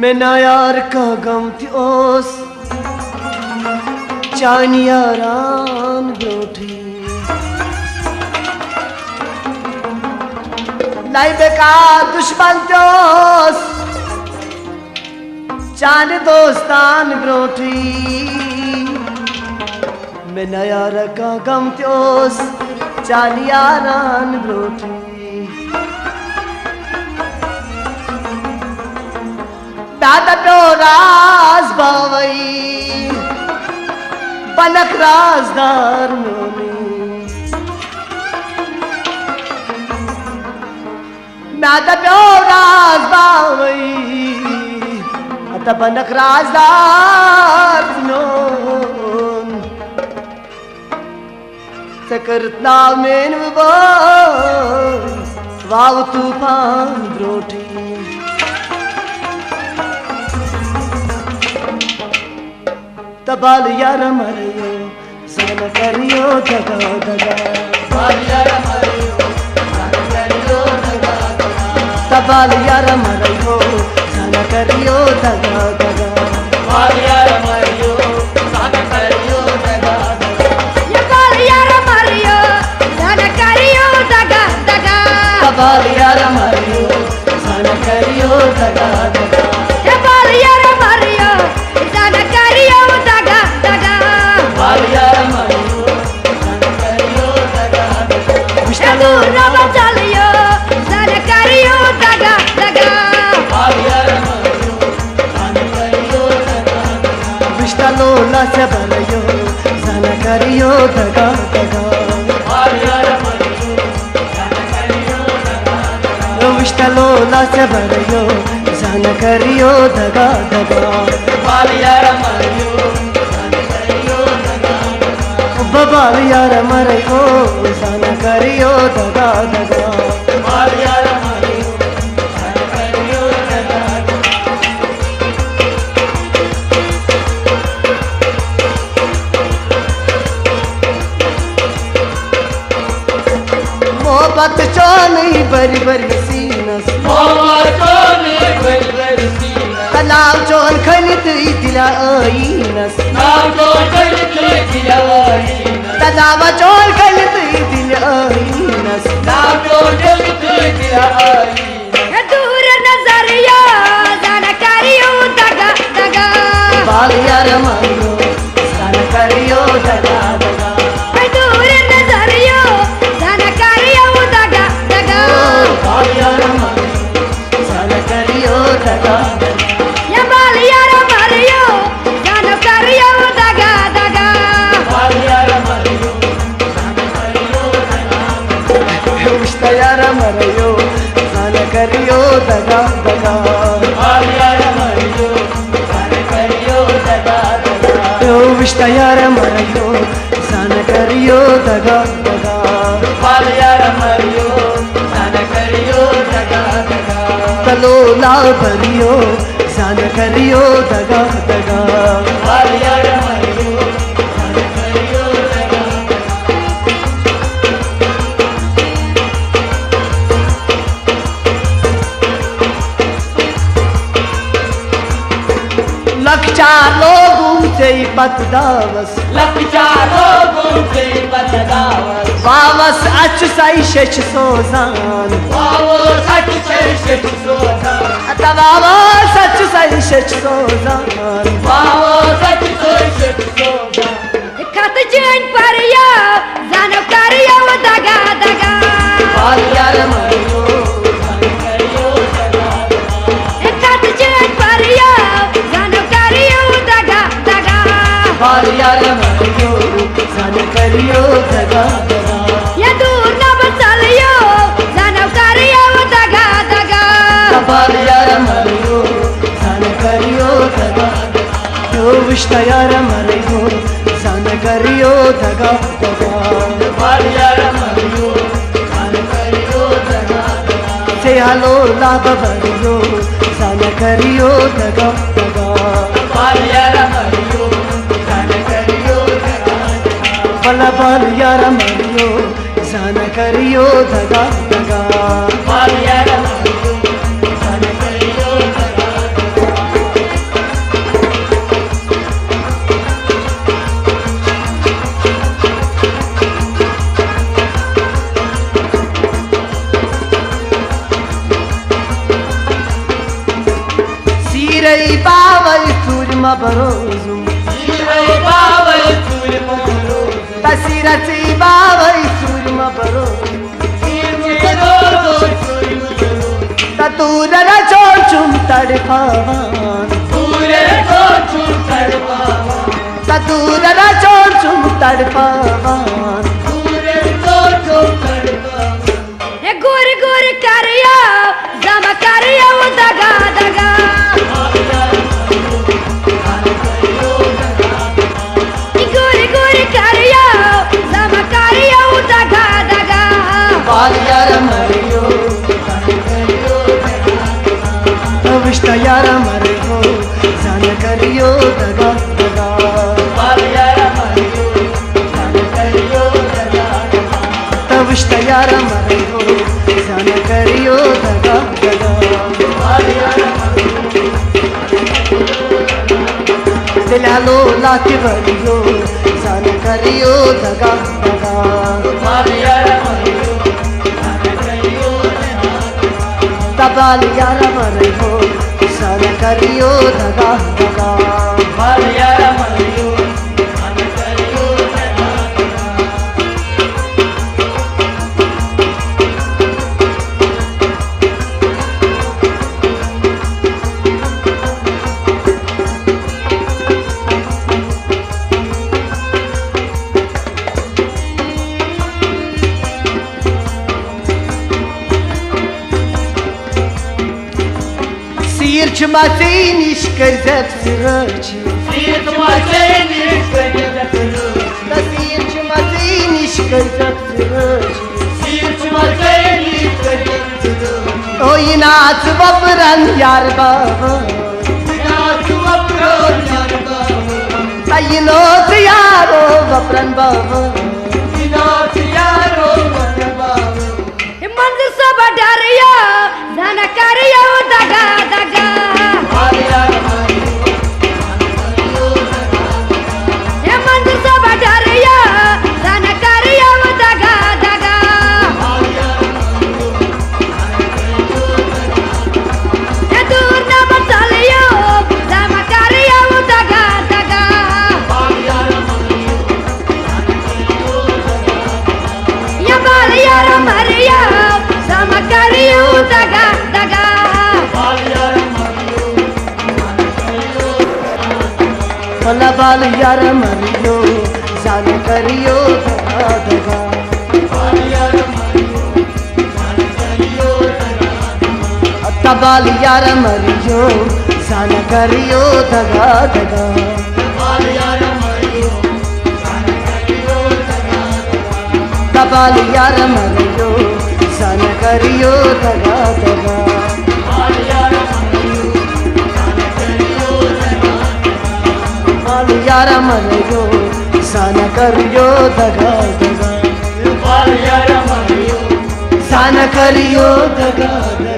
Mena yar ka gam ti os Chani yaran broti Lai beka dushman ti os Chani dostan broti Mena yar ka gam ti os Chani yaran broti दादा प्यो राज बावई बनक राजदार मोनी दादा प्यो राज बावई अत बनक राजदार known सकरता main वाव तूफान ब्रोटी तबाल यार मरियो सन करियो दगा दगा तबाल यार मरियो सन करियो दगा दगा तबाल यार मरियो सन करियो दगा दगा तबाल यार मरियो सन करियो दगा दगा ये बाल यार मरियो सन करियो दगा दगा तबाल यार मरियो सन करियो दगा दगा ये बाल यार मरियो सन करियो दगा दगा तबाल यार मरियो सन करियो दगा दगा विष्णु रवा चलियो सन करियो दगा दगा तबाल यार मरियो सन करियो दगा दगा विष्णु लासे बलियो सन करियो दगा दगा तबाल यार मरियो सन करियो दगा दगा विष्णु लासे बलियो सन करियो दगा दगा तबाल यार मरियो सन करियो दगा दगा बबाल यार मरियो सन करियो दगा दगा तबाल यार मरियो सन करियो दगा दगा मोहब्बत चो नहीं बरी बरी सीनस मोहब्बत चो नहीं बरी बरी सीनस तलाव चोन खनित दिला आईनस तलाव चोन खनित दिला आईनस तलाव चोन खनित दिला आईनस तलाव चोन खनित दिला आईनस दूर नजरियो सन करियो दगा दगा बाल यार मारियो सन करियो दगा दगा दूर नजरियो सन करियो दगा दगा बाल यार मारियो सन करियो दगा दगा ये बाल यार मरियो सन करियो दगा दगा बाल यार मारियो सन करियो दगा दगा विष्णु यार मारियो सन करियो दगा दगा बाल यार मारियो सन करियो दगा दगा विष्णु यार मारियो सन करियो दगा दगा बाल यार मारियो सन करियो दगा दगा तलो लाल भरियो सन करियो दगा दगा बाल यार मारियो सन करियो दगा लक्षा लोगों से पतदावस लक्षा लोगों से पतदावस वावस अच सई शच सोजान वावस अच सई शच सोजान वावस अच सई शच सोजान वावस अच सई शच सोजान खत जन परियो सन करियो दगा दगा बाल यार मरियो सन करियो दगा दगा खत जन परियो सन करियो दगा दगा बाल यार मरियो सन करियो दगा दगा ये दूर न बचलियो सन करियो दगा दगा बाल यार मरियो सन करियो दगा दगा विष्णु यार मरियो सन करियो दगा दगा बाल यार मरियो सन करियो दगा दगा से हलो लाभ भरियो सन करियो दगा दगा बाल यार मरियो सन करियो दगा दगा बला बाल यार मरियो सन करियो दगा दगा बाल यार मरियो सन करियो दगा दगा बरोजू तसिरची बावई सूर्म बरोजू तूररा चोचुम तड़पावान तूररा चोचुम तड़पावान गोरी गोरी करिया जमा करिया वो दगा दगा गोरी गोरी करिया जमा करिया वो दगा दगा बालियार मरियो विष्टा यार मरियो जान करियो दगा दगा बालियार मरियो जान करियो दगा दगा विष्टा यार मरियो जान करियो दगा दगा दिलालो लाके बरियो जान करियो दगा दगा तबाल यार मरियो जान करियो दगा दगा Sirç mateyniş kızıp sırıcı Sirç mateyniş kızıp sırıcı Da sirç mateyniş kızıp sırıcı Sirç mateyniş kızıp sırıcı O inat vapıran yar baba İnat vapıran yar baba Da inat yaro vapıran baba İnat yaro vapıran baba मंदिर सब डरिया जाना करिया वो दगा दगा ये मंदिर सब डरिया जाना करिया वो दगा दगा ये दूर ना बचलियो जाना करिया वो दगा दगा ये बाल यार मरिया जाना करियो दगा दगा भला बाल यार मरियो जान करियो दगा दगा तबाल यार मरियो जान करियो दगा दगा तबाल यार मरियो जान करियो दगा दगा बाल यार मरियो जान करियो दगा दगा जान करियो दगा दगा